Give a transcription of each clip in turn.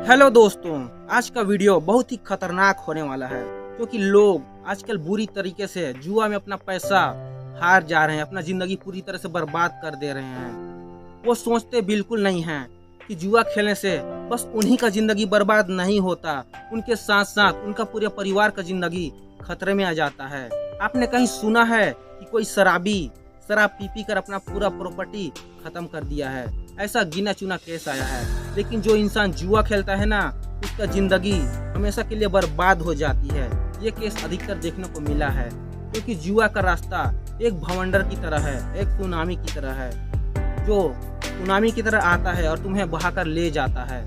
Hello दोस्तों, आज का वीडियो बहुत ही खतरनाक होने वाला है क्योंकि लोग आजकल बुरी तरीके से जुआ में अपना पैसा हार जा रहे हैं, अपना जिंदगी पूरी तरह से बर्बाद कर दे रहे हैं। वो सोचते बिल्कुल नहीं हैं कि जुआ खेलने से बस उन्हीं का जिंदगी बर्बाद नहीं होता, उनके साथ साथ उनका पूरे परिवार का जिंदगी खतरे में आ जाता है। आपने कहीं सुना है कि कोई शराब पी कर अपना पूरा प्रॉपर्टी खत्म कर दिया है? ऐसा गिना चुना केस आया है। लेकिन जो इंसान जुआ खेलता है ना, उसका जिंदगी हमेशा के लिए बर्बाद हो जाती है। ये केस अधिकतर देखने को मिला है क्योंकि जुआ का रास्ता एक भवंडर की तरह है, एक सुनामी की तरह है, जो सुनामी की तरह आता है और तुम्हें बहाकर ले जाता है।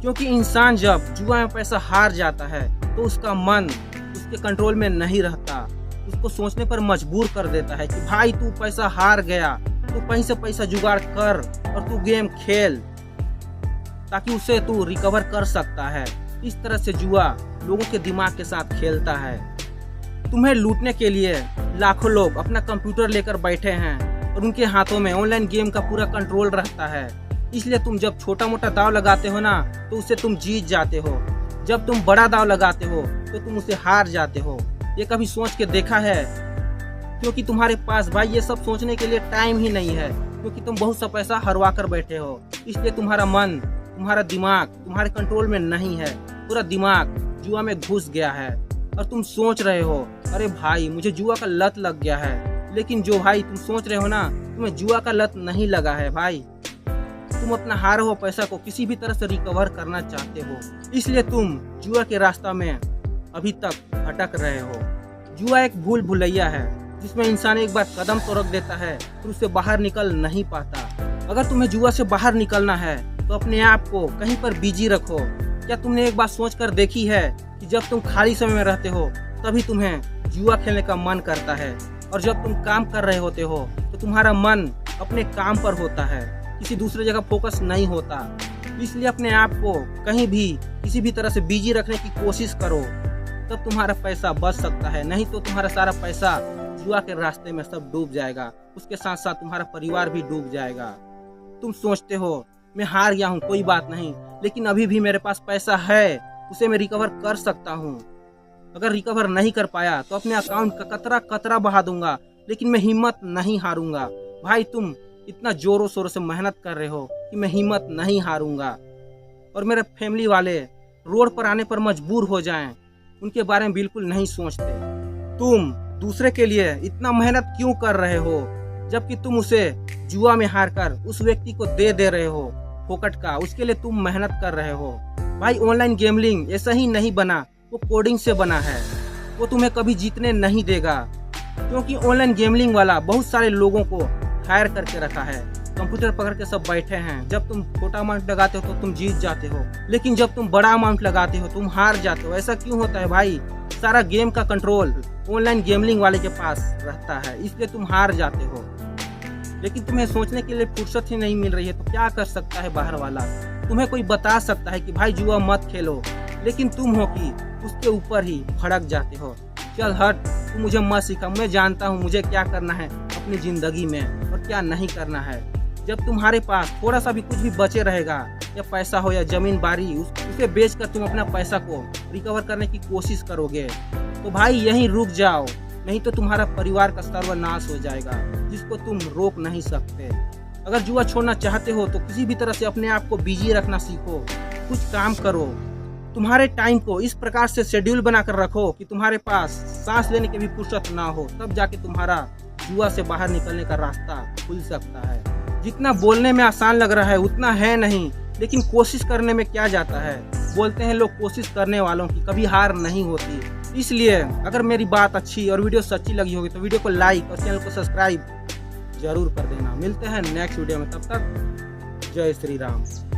क्योंकि इंसान जब जुआ में पैसा हार जाता है तो उसका मन उसके कंट्रोल में नहीं रहता, उसको सोचने पर मजबूर कर देता है कि भाई तू पैसा हार गया, तू कहीं से पैसा जुगाड़ कर और तू गेम खेल ताकि उसे तू रिकवर कर सकता है। इस तरह से जुआ लोगों के दिमाग के साथ खेलता है। तुम्हें लूटने के लिए लाखों लोग अपना कंप्यूटर लेकर बैठे हैं और उनके हाथों में ऑनलाइन गेम का पूरा कंट्रोल रहता है। इसलिए तुम जब छोटा मोटा दाव लगाते हो ना, तो उसे तुम जीत जाते हो। जब तुम बड़ा दाव लगाते हो तो तुम उसे हार जाते हो। ये कभी सोच के देखा है? क्योंकि तुम्हारे पास भाई ये सब सोचने के लिए टाइम ही नहीं है, क्योंकि तुम बहुत सा पैसा हरवा कर बैठे हो। इसलिए तुम्हारा मन, तुम्हारा दिमाग तुम्हारे कंट्रोल में नहीं है। पूरा दिमाग जुआ में घुस गया है और तुम सोच रहे हो अरे भाई मुझे जुआ का लत लग गया है। लेकिन जो भाई तुम सोच रहे हो ना, तुम्हें जुआ का लत नहीं लगा है भाई। तुम अपना हारा हुआ पैसा को किसी भी तरह से रिकवर करना चाहते हो, इसलिए तुम जुआ के रास्ता में अभी तक भटक रहे हो। जुआ एक भूल भुलैया है जिसमें इंसान एक बार कदम तो रख देता है फिर उससे बाहर निकल नहीं पाता। अगर तुम्हें जुआ से बाहर निकलना है तो अपने आप को कहीं पर बिजी रखो। क्या तुमने एक बात सोच कर देखी है कि जब तुम खाली समय में रहते हो तभी तुम्हें जुआ खेलने का मन करता है, और जब तुम काम कर रहे होते हो तो तुम्हारा मन अपने काम पर होता है, किसी दूसरे जगह फोकस नहीं होता। इसलिए अपने आप को कहीं भी किसी भी तरह से बिजी रखने की कोशिश करो, तब तुम्हारा पैसा बच सकता है। नहीं तो तुम्हारा सारा पैसा जुआ के रास्ते में सब डूब जाएगा, उसके साथ साथ तुम्हारा परिवार भी डूब जाएगा। तुम सोचते हो मैं हार गया हूँ, कोई बात नहीं, लेकिन अभी भी मेरे पास पैसा है, उसे मैं रिकवर कर सकता हूँ। अगर रिकवर नहीं कर पाया तो अपने अकाउंट का कतरा कतरा बहा दूंगा, लेकिन मैं हिम्मत नहीं हारूंगा। भाई तुम इतना जोरों शोरों से मेहनत कर रहे हो कि मैं हिम्मत नहीं हारूंगा, और मेरे फैमिली वाले रोड पर आने पर मजबूर हो जाएं, उनके बारे में बिल्कुल नहीं सोचते। तुम दूसरे के लिए इतना मेहनत क्यों कर रहे हो जबकि तुम उसे जुआ में हार कर उस व्यक्ति को दे रहे हो फोकट का? उसके लिए तुम मेहनत कर रहे हो। भाई ऑनलाइन गेमलिंग ऐसा ही नहीं बना, वो कोडिंग से बना है। वो तुम्हें कभी जीतने नहीं देगा, क्योंकि ऑनलाइन गेमलिंग वाला बहुत सारे लोगों को हायर करके रखा है। कंप्यूटर पकड़ के सब बैठे हैं। जब तुम छोटा अमाउंट लगाते हो तो तुम जीत जाते हो, लेकिन जब तुम बड़ा अमाउंट लगाते हो तुम हार जाते हो। ऐसा क्यों होता है भाई? सारा गेम का कंट्रोल ऑनलाइन गेमलिंग वाले के पास रहता है, इसलिए तुम हार जाते हो। लेकिन तुम्हें सोचने के लिए फुर्सत ही नहीं मिल रही है, तो क्या कर सकता है बाहर वाला? तुम्हें कोई बता सकता है कि भाई जुआ मत खेलो, लेकिन तुम हो कि उसके ऊपर ही भड़क जाते हो। चल हट, तू मुझे मत सिखा, मैं जानता हूँ मुझे क्या करना है अपनी जिंदगी में और क्या नहीं करना है। जब तुम्हारे पास थोड़ा सा भी कुछ भी बचे रहेगा, या पैसा हो या जमीन बारी, उसे बेचकर तुम अपना पैसा को रिकवर करने की कोशिश करोगे, तो भाई यहीं रुक जाओ, नहीं तो तुम्हारा परिवार का सर्वनाश हो जाएगा, जिसको तुम रोक नहीं सकते। अगर जुआ छोड़ना चाहते हो तो किसी भी तरह से अपने आप को बिजी रखना सीखो, कुछ काम करो। तुम्हारे टाइम को इस प्रकार से शेड्यूल बनाकर रखो कि तुम्हारे पास सांस लेने की भी फुर्सत ना हो, तब जाके तुम्हारा जुआ से बाहर निकलने का रास्ता खुल सकता है। जितना बोलने में आसान लग रहा है उतना है नहीं, लेकिन कोशिश करने में क्या जाता है। बोलते हैं लोग कोशिश करने वालों की कभी हार नहीं होती। इसलिए अगर मेरी बात अच्छी और वीडियो सच्ची लगी होगी तो वीडियो को लाइक और चैनल को सब्सक्राइब जरूर कर देना। मिलते हैं नेक्स्ट वीडियो में, तब तक जय श्री राम।